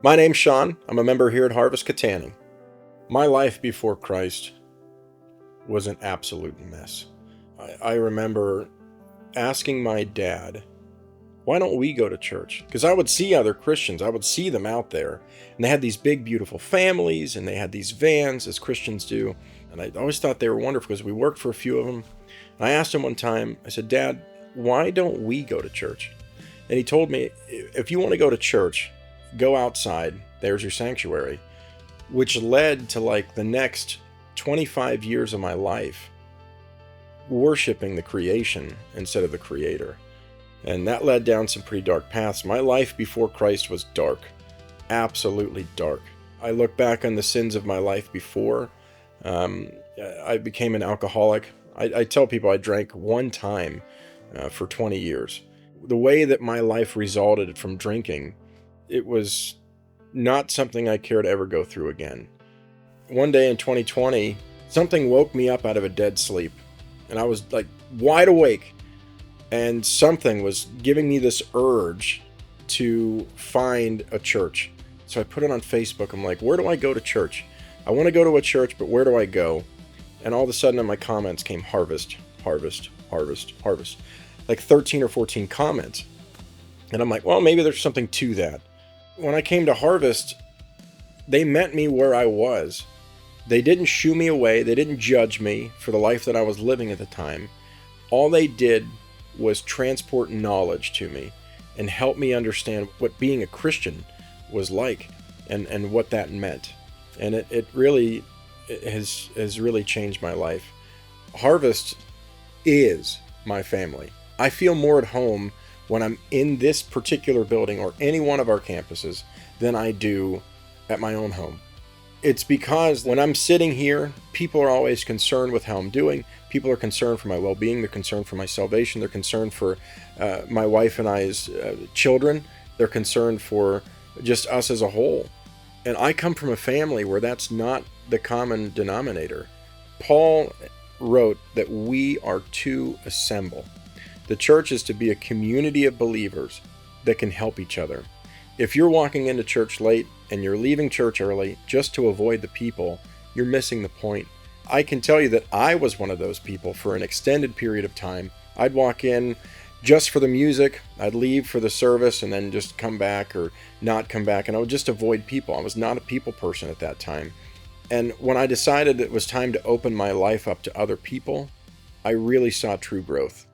My name's Shawn. I'm a member here at Harvest Katanning. My life before Christ was an absolute mess. I remember asking my dad, why don't we go to church? Because I would see other Christians. I would see them out there. And they had these big, beautiful families, and they had these vans, as Christians do. And I always thought they were wonderful because we worked for a few of them. And I asked him one time, I said, Dad, why don't we go to church? And he told me, if you want to go to church, go outside. There's your sanctuary. Which led to like the next 25 years of my life worshiping the creation instead of the creator. And that led down some pretty dark paths. My life before Christ was dark, absolutely dark. I look back on the sins of my life before. I became an alcoholic. I tell people I drank one time for 20 years. The way that my life resulted from drinking, it was not something I care to ever go through again. One day in 2020, something woke me up out of a dead sleep. And I was like wide awake. And something was giving me this urge to find a church. So I put it on Facebook. I'm like, where do I go to church? I want to go to a church, but where do I go? And all of a sudden in my comments came Harvest, Harvest, Harvest, Harvest. Like 13 or 14 comments. And I'm like, well, maybe there's something to that. When I came to Harvest, they met me where I was. They didn't shoo me away. They didn't judge me for the life that I was living at the time. All they did was transport knowledge to me and help me understand what being a Christian was like and what that meant. And it really has really changed my life. Harvest is my family. I feel more at home when I'm in this particular building or any one of our campuses than I do at my own home. It's because when I'm sitting here, people are always concerned with how I'm doing. People are concerned for my well-being. They're concerned for my salvation. They're concerned for my wife and I's children. They're concerned for just us as a whole. And I come from a family where that's not the common denominator. Paul wrote that we are to assemble. The church is to be a community of believers that can help each other. If you're walking into church late and you're leaving church early just to avoid the people, you're missing the point. I can tell you that I was one of those people for an extended period of time. I'd walk in just for the music, I'd leave for the service and then just come back or not come back, and I would just avoid people. I was not a people person at that time. And when I decided it was time to open my life up to other people, I really saw true growth.